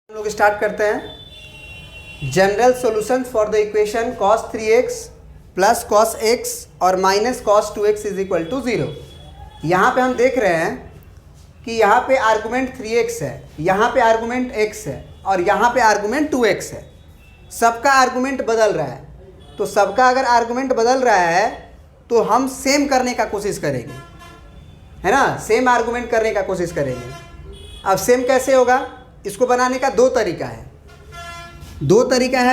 हम लोग स्टार्ट करते हैं। General solution for the equation cos 3x plus cos x और minus cos 2x is equal to 0। यहाँ पे हम देख रहे हैं कि यहाँ पे आर्गूमेंट 3x है, यहाँ पे आर्गूमेंट x है और यहाँ पे आर्गूमेंट 2x है। सबका आर्गूमेंट बदल रहा है, तो सबका अगर आर्गूमेंट बदल रहा है तो हम सेम करने का कोशिश करेंगे, है ना। सेम आर्गूमेंट करने का कोशिश करेंगे। अब सेम कैसे होगा, इसको बनाने का दो तरीका है।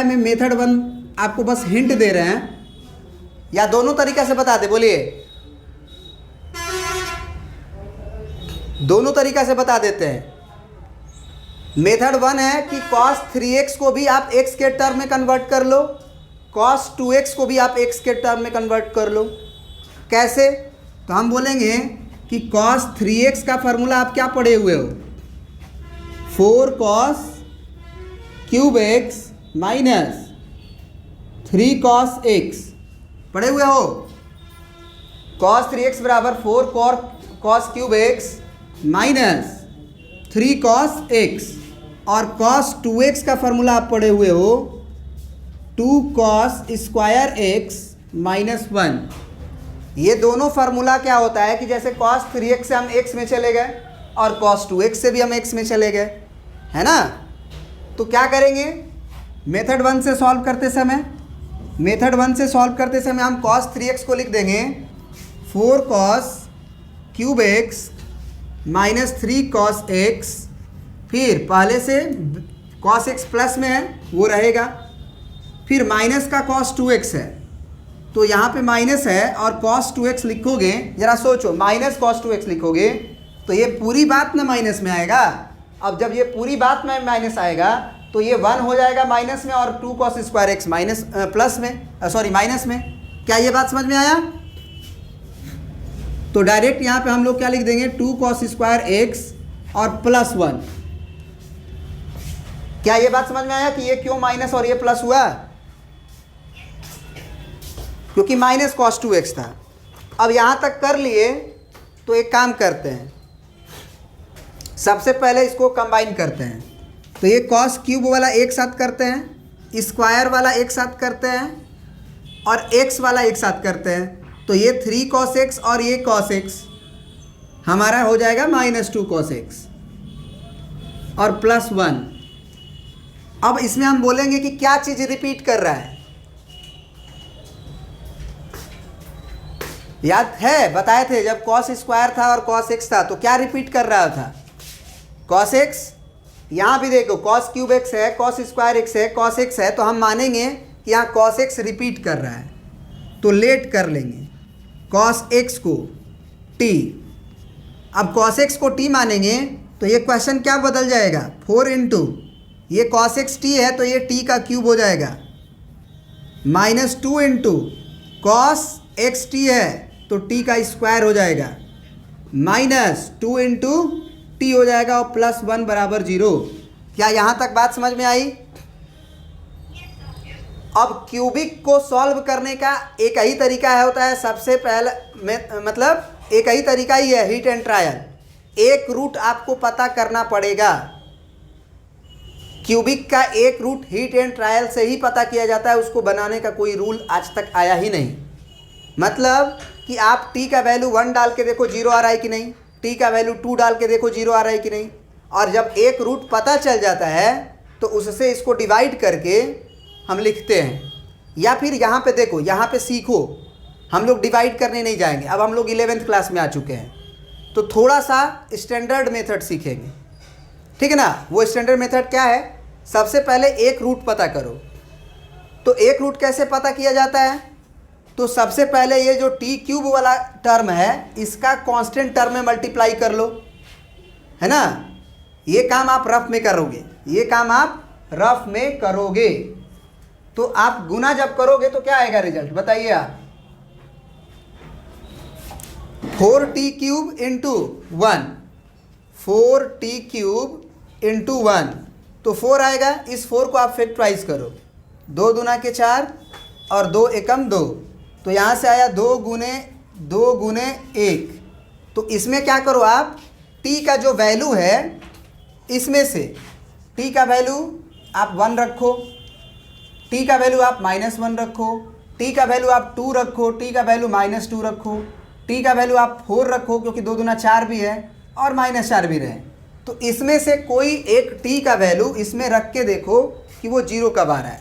मैं मेथड 1 आपको बस हिंट दे रहे हैं, या दोनों तरीका से बता दे, बोलिए। दोनों तरीका से बता देते हैं। मेथड 1 है कि cos 3x को भी आप x के टर्म में कन्वर्ट कर लो, cos 2x को भी आप x के टर्म में कन्वर्ट कर लो। कैसे? तो हम बोलेंगे कि cos 3x का फॉर्मूला आप क्या पढ़े हुए हो, 4 cos cube x minus 3 cos x पढ़े हुए हो। cos 3x बराबर 4 cos cube x minus 3 cos x, और cos 2x का फॉर्मूला आप पढ़े हुए हो 2 cos स्क्वायर x माइनस 1। ये दोनों फार्मूला क्या होता है कि जैसे cos 3x से हम x में चले गए और cos 2x से भी हम x में चले गए, है ना। तो क्या करेंगे, मेथड 1 से सॉल्व करते समय हम cos 3x को लिख देंगे 4 cos cube x minus 3 cos x, फिर पहले से cos x प्लस में है वो रहेगा, फिर माइनस का cos 2x है तो यहाँ पे माइनस है और cos 2x लिखोगे, ज़रा सोचो, माइनस cos 2x लिखोगे तो ये पूरी बात ना माइनस में आएगा। अब जब ये पूरी बात में माइनस आएगा तो ये 1 हो जाएगा माइनस में और 2 cos square x minus plus में, सॉरी माइनस में। क्या ये बात समझ में आया? तो डायरेक्ट यहाँ पे हम लोग क्या लिख देंगे, 2 cos स्क्वायर x और प्लस 1। क्या ये बात समझ में आया कि ये क्यों माइनस और ये प्लस हुआ? क्योंकि माइनस cos 2x था। अब यहाँ तक कर लिए तो एक काम करते हैं, सबसे पहले इसको कंबाइन करते हैं। तो ये cos क्यूब वाला एक साथ करते हैं, स्क्वायर वाला एक साथ करते हैं और x वाला एक साथ करते हैं। तो ये 3 cos x और ये cos x हमारा हो जाएगा माइनस 2 cos x और प्लस 1। अब इसमें हम बोलेंगे कि क्या चीज़ रिपीट कर रहा है, याद है? बताए थे जब cos स्क्वायर था और cos x था तो क्या रिपीट कर रहा था, cos x। यहाँ भी देखो cos क्यूब x है, cos स्क्वायर x है, cos x है, तो हम मानेंगे कि यहाँ cos x रिपीट कर रहा है तो लेट कर लेंगे cos x को t। अब cos x को t मानेंगे तो ये क्वेश्चन क्या बदल जाएगा, 4 इंटू ये cos x t है तो ये t का क्यूब हो जाएगा, minus 2 into cos x t है तो t का स्क्वायर हो जाएगा, माइनस 2 इंटू टी हो जाएगा और प्लस 1 बराबर 0। क्या यहाँ तक बात समझ में आई? अब क्यूबिक को सॉल्व करने का एक ही तरीका है होता है, सबसे पहले मतलब एक ही तरीका ही है, हीट एंड ट्रायल। एक रूट आपको पता करना पड़ेगा। क्यूबिक का एक रूट हीट एंड ट्रायल से ही पता किया जाता है, उसको बनाने का कोई रूल आज तक आया ही नहीं। मतलब कि आप t का वैल्यू 1 डाल के देखो 0 आ रहा है कि नहीं, t का वैल्यू 2 डाल के देखो 0 आ रहा है कि नहीं, और जब एक रूट पता चल जाता है तो उससे इसको डिवाइड करके हम लिखते हैं। या फिर यहाँ पे देखो, यहाँ पे सीखो, हम लोग डिवाइड करने नहीं जाएंगे, अब हम लोग 11th क्लास में आ चुके हैं तो थोड़ा सा स्टैंडर्ड मेथड सीखेंगे, ठीक है ना। वो स्टैंडर्ड मेथड क्या है, सबसे पहले एक रूट पता करो। तो एक रूट कैसे पता किया जाता है, तो सबसे पहले ये जो t क्यूब वाला टर्म है इसका कांस्टेंट टर्म में मल्टीप्लाई कर लो, है ना। ये काम आप रफ में करोगे, तो आप गुना जब करोगे तो क्या आएगा रिजल्ट, बताइए आप। 4t cube into 1, 4t cube into 1 तो 4 आएगा। इस 4 को आप फैक्टराइज करो, 2 दूना के 4 और 2 एकम 2, तो यहाँ से आया 2 गुने 1। तो इसमें क्या करो आप, t का जो वैल्यू है इसमें से टी का वैल्यू आप 1 रखो, टी का वैल्यू आप -1 रखो, टी का वैल्यू आप 2 रखो, टी का वैल्यू -2 रखो, टी का वैल्यू आप 4 रखो क्योंकि 2 दूना 4 भी है और -4 भी रहे। तो इसमें से कोई एक टी का वैल्यू इसमें रख के देखो कि वो 0 कब आ रहा है।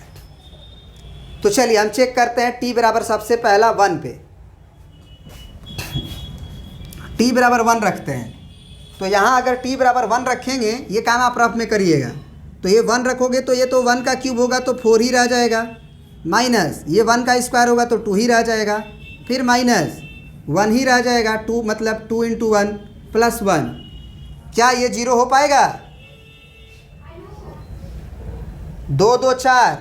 तो चलिए हम चेक करते हैं। टी बराबर सबसे पहला 1 पे, टी बराबर 1 रखते हैं। तो यहाँ अगर टी बराबर 1 रखेंगे, ये काम आप रफ में करिएगा, तो ये 1 रखोगे तो ये तो 1 का क्यूब होगा तो 4 ही रह जाएगा, माइनस ये 1 का स्क्वायर होगा तो 2 ही रह जाएगा, फिर माइनस 1 ही रह जाएगा, 2 मतलब 2 × 1 + 1। क्या ये 0 हो पाएगा? 2 2 4,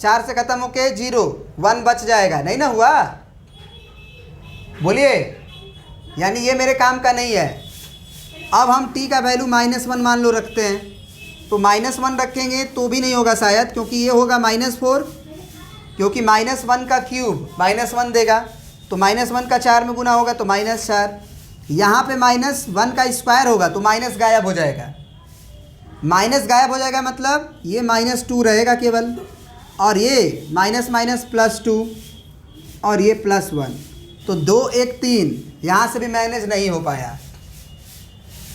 4 से ख़त्म होके 0, 1 बच जाएगा, नहीं ना हुआ? बोलिए, यानी ये मेरे काम का नहीं है। अब हम t का वैल्यू -1 मान लो रखते हैं, तो -1 रखेंगे तो भी नहीं होगा शायद, क्योंकि ये होगा -4, क्योंकि -1 का क्यूब -1 देगा, तो -1 का 4 में गुना होगा तो -4। यहाँ पे -1 का स्क्वायर होगा तो माइनस गायब हो जाएगा, माइनस गायब हो जाएगा मतलब ये -2 रहेगा केवल, और ये माइनस +2 और ये +1, तो 2 1 3, यहाँ से भी मैनेज नहीं हो पाया,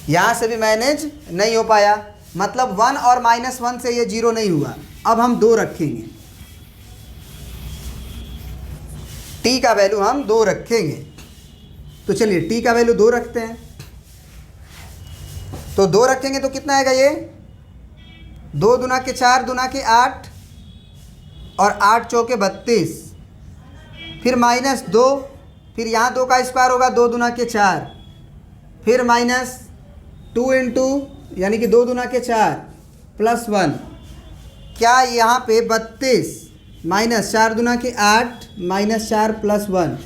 यहाँ से भी मैनेज नहीं हो पाया, मतलब 1 और -1 से ये 0 नहीं हुआ। अब हम 2 रखेंगे, t का वैल्यू हम 2 रखेंगे। तो चलिए t का वैल्यू 2 रखते हैं। तो 2 रखेंगे तो कितना आएगा ये? 2 दूना के 4 दूना के 8 और 8 चौके 32, फिर -2, फिर यहाँ 2 का स्क्वायर होगा 2 दूना के 4, फिर -2 यानी कि 2 दूना के 4 +1। क्या यहाँ पे 32 -4 दूना के 8 -4 +1,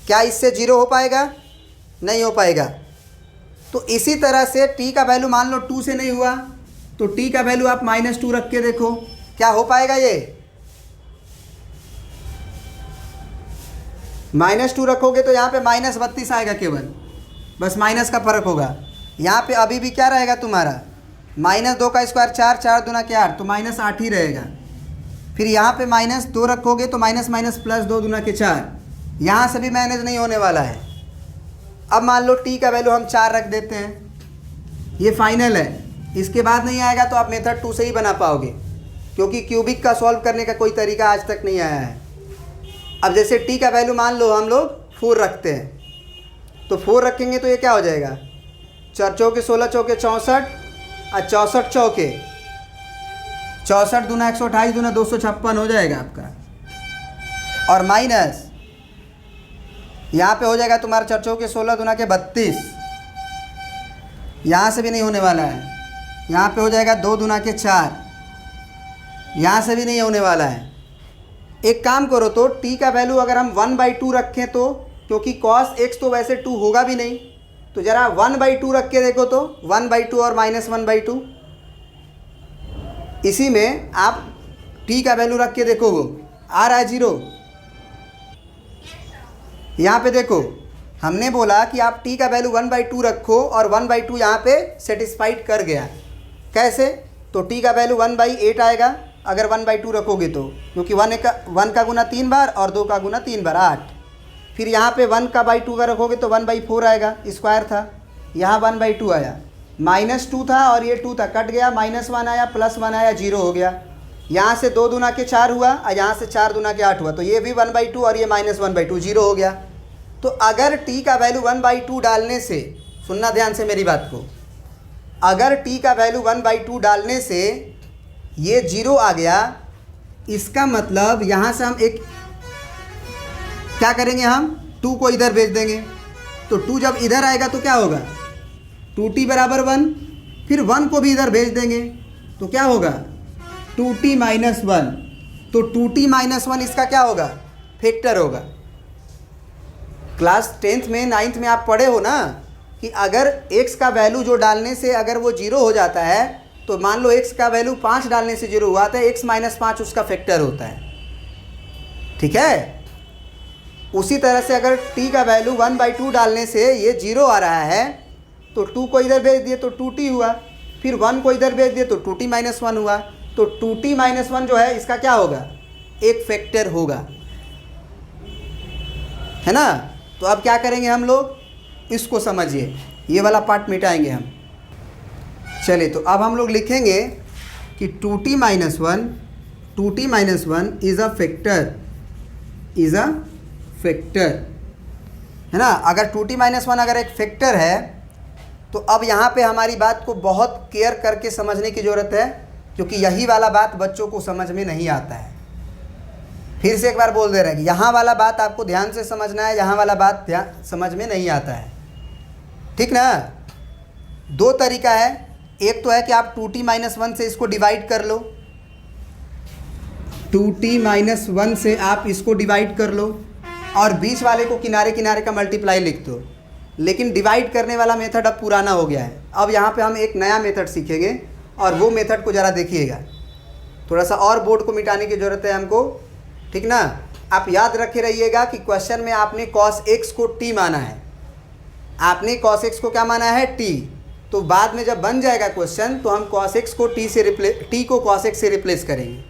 क्या इससे 0 हो पाएगा? नहीं हो पाएगा। तो इसी तरह से t का वैल्यू मान लो 2 से नहीं हुआ, तो t का वैल्यू आप -2 रख के देखो, क्या हो पाएगा? ये -2 रखोगे तो यहाँ पे -32 आएगा केवल, बस माइनस का फ़र्क होगा। यहाँ पे अभी भी क्या रहेगा तुम्हारा? -2 का स्क्वायर 4, 4 दूना के 8, तो -8 ही रहेगा। फिर यहाँ पे -2 रखोगे तो +2 दूना के 4, यहाँ से भी मैनेज नहीं होने वाला है। अब मान लो t का वैल्यू हम 4 रख देते हैं, ये फाइनल है, इसके बाद नहीं आएगा तो आप मेथड 2 से ही बना पाओगे, क्योंकि क्यूबिक का सॉल्व करने का कोई तरीका आज तक नहीं आया है। अब जैसे t का वैल्यू मान लो हम लोग 4 रखते हैं, तो 4 रखेंगे तो ये क्या हो जाएगा? 4 चौके 16 चौके 64 और 64 चौके 64 दूना 128 दूना 256 हो जाएगा आपका, और माइनस यहाँ पे हो जाएगा तुम्हारा 4 चौके 16 दूना के 32, यहाँ से भी नहीं होने वाला है। यहाँ पे हो जाएगा 2 दूना के 4, यहाँ से भी नहीं होने वाला है। एक काम करो, तो t का वैल्यू अगर हम 1/2 रखें तो, क्योंकि cos x तो वैसे 2 होगा भी नहीं, तो ज़रा 1/2 रख के देखो, तो 1/2 और -1/2, इसी में आप t का वैल्यू रख के देखो, आ रहा है 0। यहाँ पे देखो, हमने बोला कि आप t का वैल्यू 1/2 रखो और 1/2 यहाँ पे सेटिस्फाइड कर गया। कैसे? तो t का वैल्यू 1/8 आएगा अगर 1/2 रखोगे तो, क्योंकि 1 का गुना 3 बार और 2 का गुना 3 बार 8। फिर यहाँ पे 1 का बाई 2 का रखोगे तो 1/4 आएगा, स्क्वायर था, यहाँ 1/2 आया, -2 था और ये 2 था, कट गया, -1 आया, +1 आया, 0 हो गया। यहाँ से 2 दूना के 4 हुआ और यहाँ से 4 दूना के 8 हुआ, तो ये भी 1/2 और ये -1/2, 0 हो गया। तो अगर t का वैल्यू 1/2 डालने से, सुनना ध्यान से मेरी बात को, अगर t का वैल्यू 1/2 डालने से ये 0 आ गया, इसका मतलब यहाँ से हम एक क्या करेंगे, हम 2 को इधर भेज देंगे। तो 2 जब इधर आएगा तो क्या होगा? 2t = 1, फिर 1 को भी इधर भेज देंगे तो क्या होगा? 2t - 1। तो 2t - 1 इसका क्या होगा? फैक्टर होगा। क्लास 10th में 9th में आप पढ़े हो ना कि अगर x का वैल्यू जो डालने से अगर वो 0 हो जाता है, तो मान लो x का वैल्यू 5 डालने से 0 हुआ था, x - 5 उसका फैक्टर होता है, ठीक है। उसी तरह से अगर t का वैल्यू 1/2 डालने से ये 0 आ रहा है, तो 2 को इधर भेज दिए तो 2t हुआ, फिर 1 को इधर भेज दिए तो 2t माइनस 1 हुआ। तो 2t माइनस 1 जो है इसका क्या होगा, एक फैक्टर होगा, है ना। तो अब क्या करेंगे हम लोग, इसको समझिए, ये वाला पार्ट मिटाएंगे हम। चलिए तो अब हम लोग लिखेंगे कि 2t minus 1 is a factor, है ना। अगर 2t माइनस 1 अगर एक फैक्टर है तो अब यहाँ पे हमारी बात को बहुत केयर करके समझने की ज़रूरत है, क्योंकि यही वाला बात बच्चों को समझ में नहीं आता है। फिर से एक बार बोल दे रहे हैं कि यहाँ वाला बात आपको ध्यान से समझना है, यहाँ वाला बात समझ में नहीं आता है, ठीक ना। 2 तरीका है, एक तो है कि आप 2t माइनस 1 से इसको डिवाइड कर लो, 2t माइनस 1 से आप इसको डिवाइड कर लो और बीच वाले को किनारे किनारे का मल्टीप्लाई लिख दो। लेकिन डिवाइड करने वाला मेथड अब पुराना हो गया है। अब यहाँ पे हम एक नया मेथड सीखेंगे और वो मेथड को ज़रा देखिएगा। थोड़ा सा और बोर्ड को मिटाने की ज़रूरत है हमको, ठीक ना। आप याद रखे रहिएगा कि क्वेश्चन में आपने cos x को t माना है, आपने cos x को क्या माना है, t। तो बाद में जब बन जाएगा क्वेश्चन तो हम cos x को t को cos x से रिप्लेस करेंगे,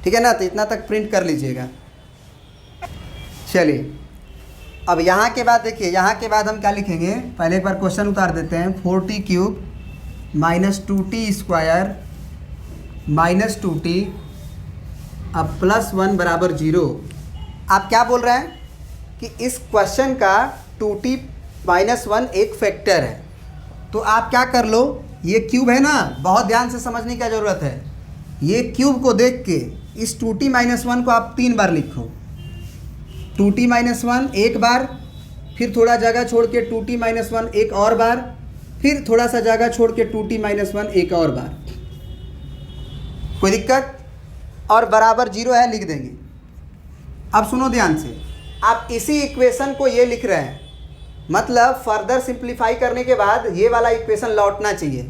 ठीक है ना। तो इतना तक प्रिंट कर लीजिएगा। चलिए अब यहाँ के बाद देखिए, यहाँ के बाद हम क्या लिखेंगे, पहले एक बार क्वेश्चन उतार देते हैं। 4t cube minus 2t square minus 2t अब प्लस 1 बराबर 0। आप क्या बोल रहे हैं कि इस क्वेश्चन का 2t माइनस 1 एक फैक्टर है। तो आप क्या कर लो, ये क्यूब है ना, बहुत ध्यान से समझने की ज़रूरत है। ये क्यूब को देख के इस 2t माइनस 1 को आप 3 बार लिखो। 2t माइनस 1 एक बार, फिर थोड़ा जगह छोड़ के 2t माइनस 1 एक और बार, फिर थोड़ा सा जगह छोड़ के 2t माइनस 1 एक और बार। कोई दिक्कत? और बराबर 0 है, लिख देंगे। अब सुनो ध्यान से, आप इसी इक्वेशन को ये लिख रहे हैं, मतलब फर्दर सिंप्लीफाई करने के बाद ये वाला इक्वेशन लौटना चाहिए।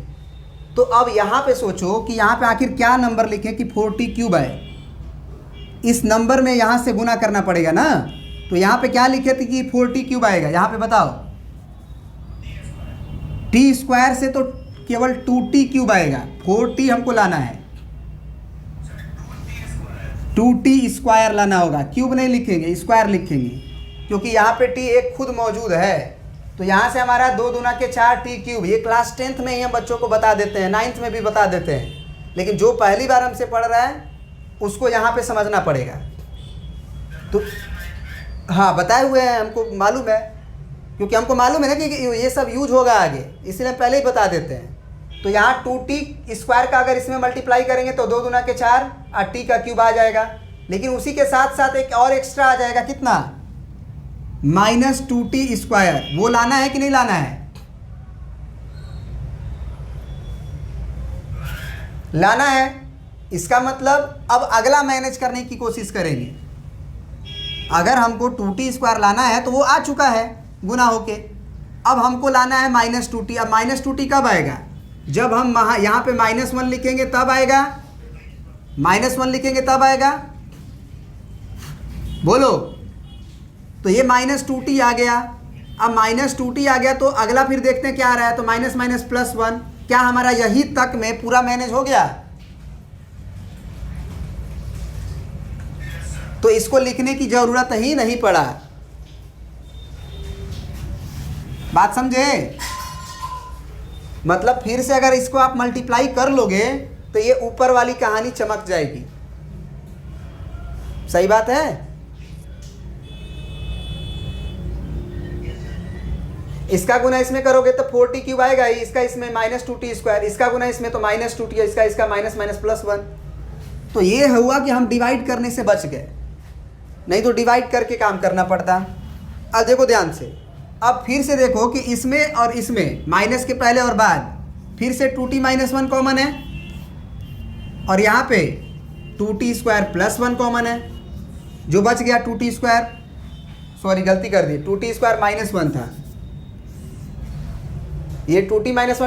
तो अब यहाँ पे सोचो कि यहाँ पे आखिर क्या नंबर लिखें कि 4t क्यूब है। इस नंबर में यहाँ से गुना करना पड़ेगा ना। तो यहाँ पे क्या लिखे थे कि 4t क्यूब आएगा, यहाँ पे बताओ। t स्क्वायर से तो केवल 2t क्यूब आएगा, 4t हमको लाना है, 2t स्क्वायर लाना होगा। क्यूब नहीं लिखेंगे, स्क्वायर लिखेंगे, क्योंकि यहाँ पे t एक खुद मौजूद है। तो यहाँ से हमारा 2 दूना के 4t क्यूब। ये क्लास 10th में ही हम बच्चों को बता देते हैं, 9th में भी बता देते हैं, लेकिन जो पहली बार हमसे पढ़ रहा है उसको यहाँ पे समझना पड़ेगा। तो हाँ, बताए हुए हैं, हमको मालूम है, क्योंकि हमको मालूम है ना कि ये सब यूज होगा आगे, इसलिए हम पहले ही बता देते हैं। तो यहाँ 2t स्क्वायर का अगर इसमें मल्टीप्लाई करेंगे तो 2 दूना के 4 और t का क्यूब आ जाएगा। लेकिन उसी के साथ साथ एक और एक्स्ट्रा आ जाएगा, कितना, माइनस 2t स्क्वायर। वो लाना है कि नहीं लाना है? लाना है। इसका मतलब अब अगला मैनेज करने की कोशिश करेंगे। अगर हमको 2t स्क्वायर लाना है तो वो आ चुका है गुना होके, अब हमको लाना है माइनस 2t। अब माइनस 2t कब आएगा? जब हम यहाँ पे -1 लिखेंगे तब आएगा, -1 लिखेंगे तब आएगा। बोलो। तो ये -2t आ गया। अब -2t आ गया तो अगला फिर देखते हैं क्या आ रहा है। तो माइनस माइनस प्लस 1, क्या हमारा यही तक में पूरा मैनेज हो गया? तो इसको लिखने की जरूरत ही नहीं पड़ा। बात समझे? मतलब फिर से अगर इसको आप मल्टीप्लाई कर लोगे तो ये ऊपर वाली कहानी चमक जाएगी। सही बात है? इसका गुना इसमें करोगे तो 4t क्यूब आएगा ही, इसका इसमें -2t स्क्वायर, इसका गुना इसमें तो -2t, इसका माइनस माइनस प्लस 1। तो ये हुआ कि हम डिवाइड करने से बच गए, नहीं तो डिवाइड करके काम करना पड़ता। अब देखो ध्यान से, अब फिर से देखो कि इसमें और इसमें माइनस के पहले और बाद फिर से 2t माइनस 1 कॉमन है, और यहाँ पे 2t स्क्वायर प्लस 1 कॉमन है। जो बच गया 2t स्क्वायर, सॉरी गलती कर दी, 2t स्क्वायर -1 था, ये 2t माइनस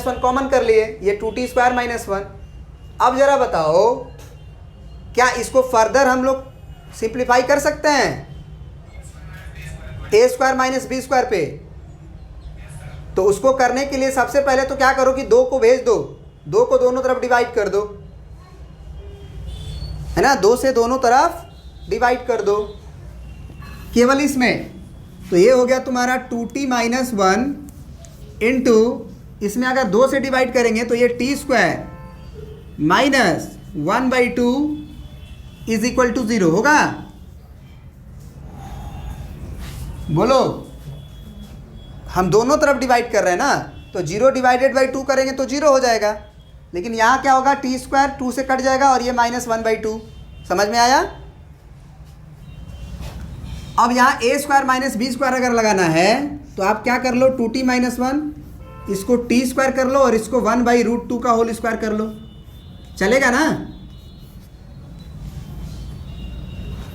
1 कॉमन कर लिए, ये 2t स्क्वायर -1। अब जरा बताओ, क्या इसको फर्दर हम लोग सिंप्लीफाई कर सकते हैं a square minus B square पे? तो उसको करने के लिए सबसे पहले तो क्या करो कि 2 को भेज दो, 2 को दोनों तरफ डिवाइड कर दो, है ना, 2 से दोनों तरफ डिवाइड कर दो केवल इसमें। तो ये हो गया तुम्हारा 2t माइनस 1 इंटू, इसमें अगर 2 से डिवाइड करेंगे तो ये T square minus 1/2 is equal to 0 होगा। बोलो, हम दोनों तरफ डिवाइड कर रहे हैं ना, तो 0 डिवाइडेड बाई 2 करेंगे तो 0 हो जाएगा। लेकिन यहाँ क्या होगा, टी स्क्वायर 2 से कट जाएगा और ये माइनस 1/2। समझ में आया। अब यहाँ a square minus B square अगर लगाना है तो आप क्या कर लो, 2t माइनस 1, इसको t स्क्वायर कर लो और इसको 1/√2 का होल स्क्वायर कर लो, चलेगा ना।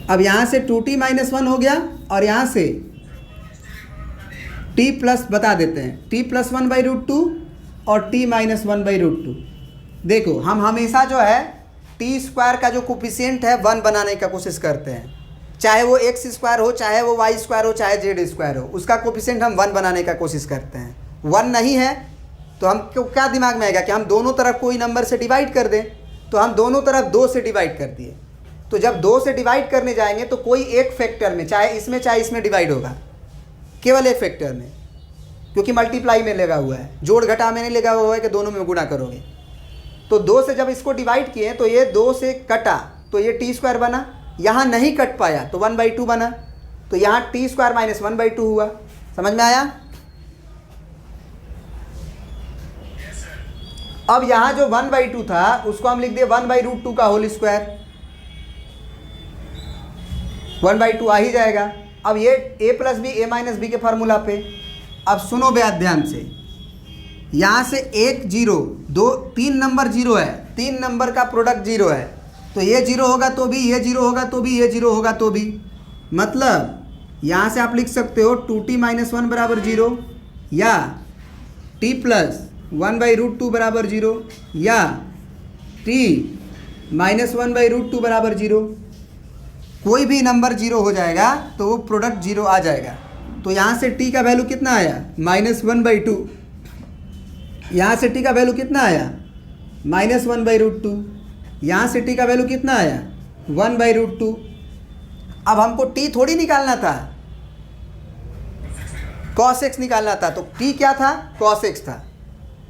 अब यहाँ से 2t माइनस 1 हो गया और यहाँ से t प्लस बता देते हैं, t प्लस 1/√2 और t माइनस 1/√2। देखो हम हमेशा जो है टी स्क्वायर का जो कोफिशिएंट है 1 बनाने का कोशिश करते हैं, चाहे वो एक्स स्क्वायर हो, चाहे वो वाई स्क्वायर हो, चाहे जेड स्क्वायर हो, उसका कोफिशिएंट हम 1 बनाने का कोशिश करते हैं। 1 नहीं है तो हम क्या दिमाग में आएगा कि हम दोनों तरफ कोई नंबर से डिवाइड कर दें, तो हम दोनों तरफ 2 से डिवाइड कर दिए। तो जब 2 से डिवाइड करने जाएंगे तो कोई एक फैक्टर में, चाहे इसमें डिवाइड होगा, केवल एक फैक्टर में, क्योंकि मल्टीप्लाई में लगा हुआ है, जोड़ घटा में नहीं लगा हुआ है कि दोनों में गुणा करोगे। तो 2 से जब इसको डिवाइड किए तो ये 2 से कटा तो ये टी स्क्वायर बना, यहाँ नहीं कट पाया तो 1/2 बना, तो यहाँ टी स्क्वायर माइनस 1/2 हुआ। समझ में आया। अब यहाँ जो 1/2 था उसको हम लिख दिए 1/√2 का होल स्क्वायर, 1/2 आ ही जाएगा। अब ये a plus B a minus B के फार्मूला पे। अब सुनो बेहद ध्यान से, यहाँ से 1 0 2 3 नंबर 0 है, 3 नंबर का प्रोडक्ट 0 है, तो ये 0 होगा तो भी, ये 0 होगा तो भी, ये 0 होगा तो भी, मतलब यहाँ से आप लिख सकते हो 2t माइनस 1 बराबर 0, या t प्लस 1/√2 बराबर 0, या t माइनस 1/√2 बराबर 0। कोई भी नंबर 0 हो जाएगा तो वो प्रोडक्ट 0 आ जाएगा। तो यहाँ से t का वैल्यू कितना आया, -1/2, यहाँ से t का वैल्यू कितना आया, -1/√2, यहाँ से t का वैल्यू कितना आया, 1/√2। अब हमको t थोड़ी निकालना था, cos x निकालना था, तो t क्या था, cos x था।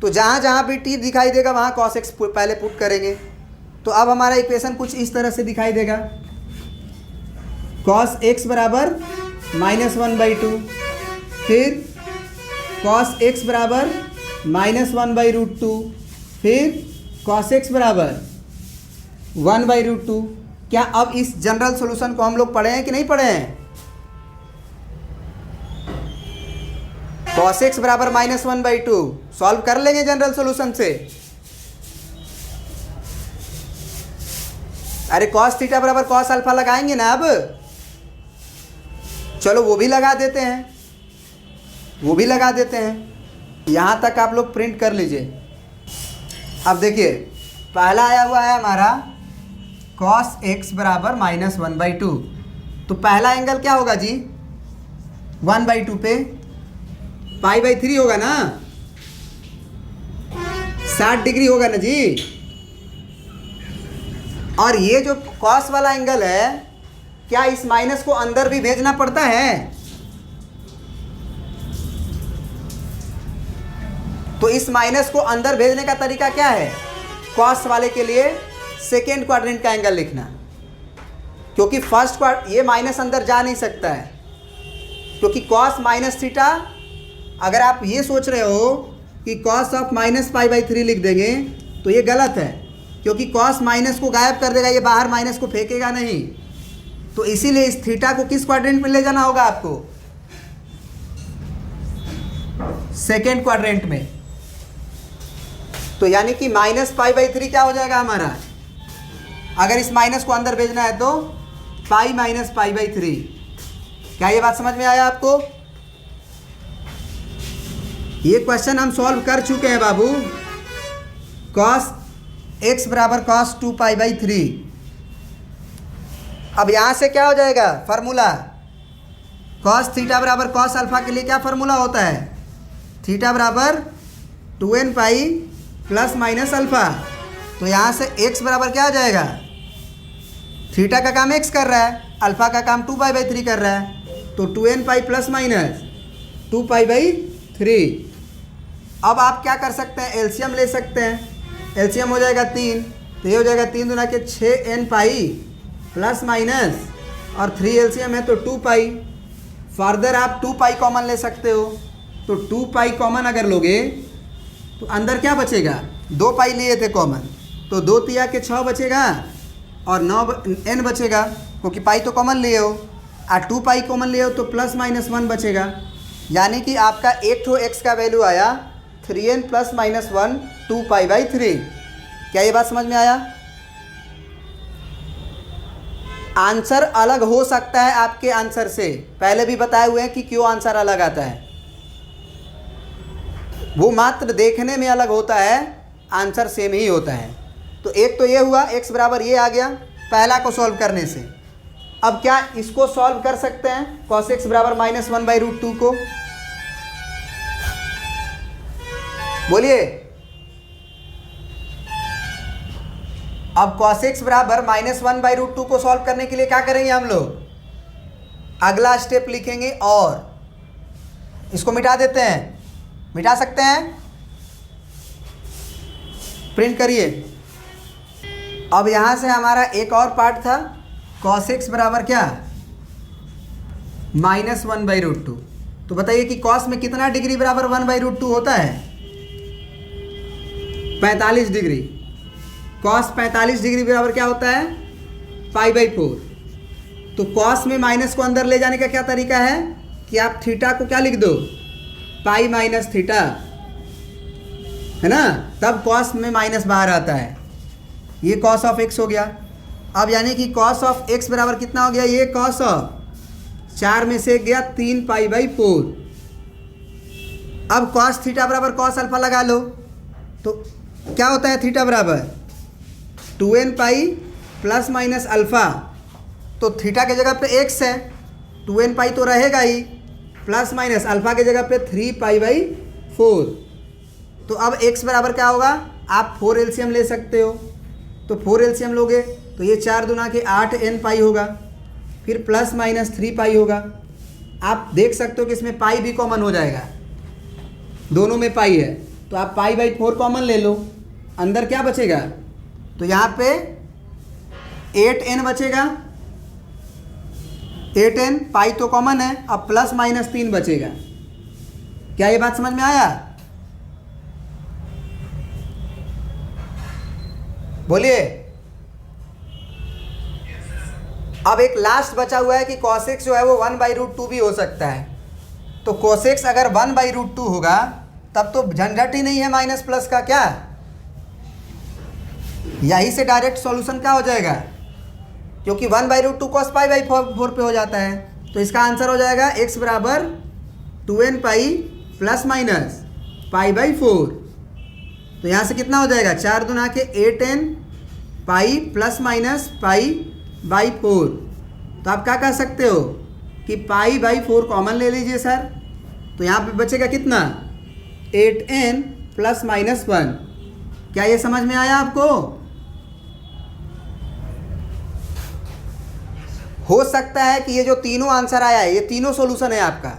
तो जहाँ जहाँ भी t दिखाई देगा वहाँ cos x पहले पुट करेंगे। तो अब हमारा इक्वेशन कुछ इस तरह से दिखाई देगा, cos x बराबर -1/2, फिर cos x बराबर -1/√2, फिर cos x बराबर 1/√2। क्या अब इस जनरल सॉल्यूशन को हम लोग पढ़े हैं कि नहीं पढ़े हैं। cos x बराबर -1/2 सॉल्व कर लेंगे जनरल सॉल्यूशन से। अरे cos थीटा बराबर cos अल्फा लगाएंगे ना। अब चलो वो भी लगा देते हैं, वो भी लगा देते हैं। यहाँ तक आप लोग प्रिंट कर लीजिए। अब देखिए पहला आया हुआ है हमारा cos x बराबर -1/2, तो पहला एंगल क्या होगा जी, 1/2 पे π/3 होगा ना, 60 डिग्री होगा ना जी। और ये जो cos वाला एंगल है, क्या इस माइनस को अंदर भी भेजना पड़ता है। तो इस माइनस को अंदर भेजने का तरीका क्या है, cos वाले के लिए सेकेंड क्वाड्रेंट का एंगल लिखना, क्योंकि फर्स्ट क्वाड्रेंट ये माइनस अंदर जा नहीं सकता है, क्योंकि cos माइनस थीटा, अगर आप ये सोच रहे हो कि cos ऑफ -π/3 लिख देंगे तो ये गलत है, क्योंकि cos माइनस को गायब कर देगा, ये बाहर माइनस को फेंकेगा नहीं। तो इसीलिए इस थीटा को किस क्वाड्रेंट में ले जाना होगा आपको, सेकेंड क्वाड्रेंट में। तो यानी कि -π/3 क्या हो जाएगा हमारा, अगर इस माइनस को अंदर भेजना है तो π - π/3। क्या ये बात समझ में आया आपको। ये क्वेश्चन हम सॉल्व कर चुके हैं बाबू। cos x बराबर cos 2π/3। अब यहाँ से क्या हो जाएगा फार्मूला, cos थीटा बराबर cos अल्फा के लिए क्या फार्मूला होता है, थीटा बराबर 2n pi plus minus alpha. तो यहाँ से x बराबर क्या आ जाएगा, थीटा का काम x कर रहा है, अल्फ़ा का काम 2π/3 कर रहा है, तो 2n पाई प्लस माइनस 2π/3। अब आप क्या कर सकते हैं, एलसीएम ले सकते हैं। एलसीएम हो जाएगा 3, तो ये हो जाएगा 3 दूना के 6n पाई प्लस माइनस और 3 एलसीएम है तो 2π। फर्दर आप 2π कॉमन ले सकते हो, तो 2π कॉमन अगर लोगे तो अंदर क्या बचेगा, 2π लिए थे कॉमन, तो 2 तिया के 6 बचेगा और 9n बचेगा, क्योंकि पाई तो कॉमन लिए हो, और 2π कॉमन लिए हो तो प्लस माइनस 1 बचेगा। यानी कि आपका एक ठो x का वैल्यू आया 3n प्लस माइनस 1 2π/3। क्या ये बात समझ में आया? आंसर अलग हो सकता है आपके आंसर से, पहले भी बताए हुए हैं कि क्यों आंसर अलग आता है, वो मात्र देखने में अलग होता है, आंसर सेम ही होता है। तो एक तो ये हुआ, x बराबर ये आ गया पहला को सॉल्व करने से। अब क्या इसको सॉल्व कर सकते हैं, cos x बराबर -1/√2 को? बोलिए। अब cos x बराबर -1/√2 को सॉल्व करने के लिए क्या करेंगे हम लोग, अगला स्टेप लिखेंगे और इसको मिटा देते हैं। मिटा सकते हैं, प्रिंट करिए। अब यहाँ से हमारा एक और पार्ट था, cos x बराबर क्या, -1/√2। तो बताइए कि cos में कितना डिग्री बराबर 1/√2 होता है, 45 डिग्री। cos 45 डिग्री बराबर क्या होता है, π/4। तो cos में माइनस को अंदर ले जाने का क्या तरीका है कि आप थीटा को क्या लिख दो, पाई माइनस थीटा, है ना, तब cos में माइनस बाहर आता है। ये cos ऑफ x हो गया। अब यानी कि cos ऑफ x बराबर कितना हो गया, ये cos ऑफ 4 में से गया 3π/4। अब cos थीटा बराबर cos अल्फा लगा लो, तो क्या होता है थीटा बराबर 2n pi plus minus alpha. तो थीटा के जगह पे x है, 2n पाई तो रहेगा ही, प्लस माइनस अल्फ़ा के जगह पे 3π/4। तो अब x बराबर क्या होगा, आप 4 एलसीएम ले सकते हो, तो 4 एलसीएम लोगे तो ये 4 दूना के 8n पाई होगा, फिर प्लस माइनस 3π होगा। आप देख सकते हो कि इसमें पाई भी कॉमन हो जाएगा, दोनों में पाई है, तो आप π/4 कॉमन ले लो, अंदर क्या बचेगा, तो यहाँ पे 8n बचेगा, 8n, पाई तो कॉमन है, अब प्लस माइनस 3 बचेगा। क्या ये बात समझ में आया? बोलिए। अब एक लास्ट बचा हुआ है कि cos x जो है वो 1/√2 भी हो सकता है। तो cos x अगर 1/√2 होगा तब तो झंझट ही नहीं है माइनस प्लस का, क्या यहीं से डायरेक्ट सॉल्यूशन क्या हो जाएगा, क्योंकि 1/√2 cos π/4 पे हो जाता है। तो इसका आंसर हो जाएगा x बराबर 2n पाई प्लस माइनस π/4। तो यहाँ से कितना हो जाएगा, 4 दूना के 8n पाई प्लस माइनस π/4। तो आप क्या कह सकते हो कि π/4 कॉमन ले लीजिए सर, तो यहाँ पे बचेगा कितना, 8n प्लस माइनस 1। क्या ये समझ में आया आपको? हो सकता है कि ये जो तीनों आंसर आया है, ये तीनों सॉल्यूशन है आपका,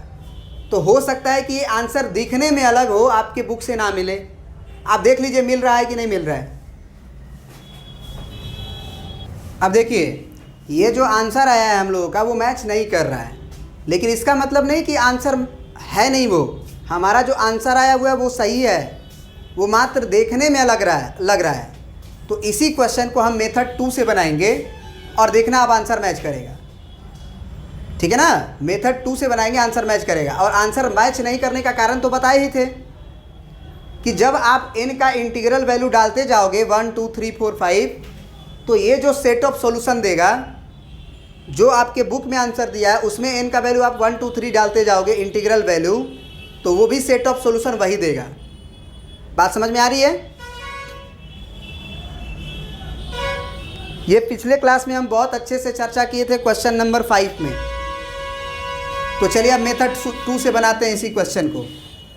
तो हो सकता है कि ये आंसर दिखने में अलग हो, आपके बुक से ना मिले। आप देख लीजिए मिल रहा है कि नहीं मिल रहा है। अब देखिए ये जो आंसर आया है हम लोगों का वो मैच नहीं कर रहा है, लेकिन इसका मतलब नहीं कि आंसर है नहीं, वो हमारा जो आंसर आया हुआ है वो सही है, वो मात्र देखने में लग रहा है। तो इसी क्वेश्चन को हम मेथड 2 से बनाएंगे और देखना अब आंसर मैच करेगा, ठीक है ना। मेथड 2 से बनाएंगे, आंसर मैच करेगा। और आंसर मैच नहीं करने का कारण तो बताए ही थे कि जब आप n का इंटीग्रल वैल्यू डालते जाओगे 1 2 3 4 5, तो ये जो सेट ऑफ सॉल्यूशन देगा, जो आपके बुक में आंसर दिया है उसमें n का वैल्यू आप 1 2 3 डालते जाओगे इंटीग्रल वैल्यू, तो वो भी सेट ऑफ सॉल्यूशन वही देगा। बात समझ में आ रही है? ये पिछले क्लास में हम बहुत अच्छे से चर्चा किए थे क्वेश्चन नंबर 5 में। तो चलिए अब मेथड 2 से बनाते हैं इसी क्वेश्चन को।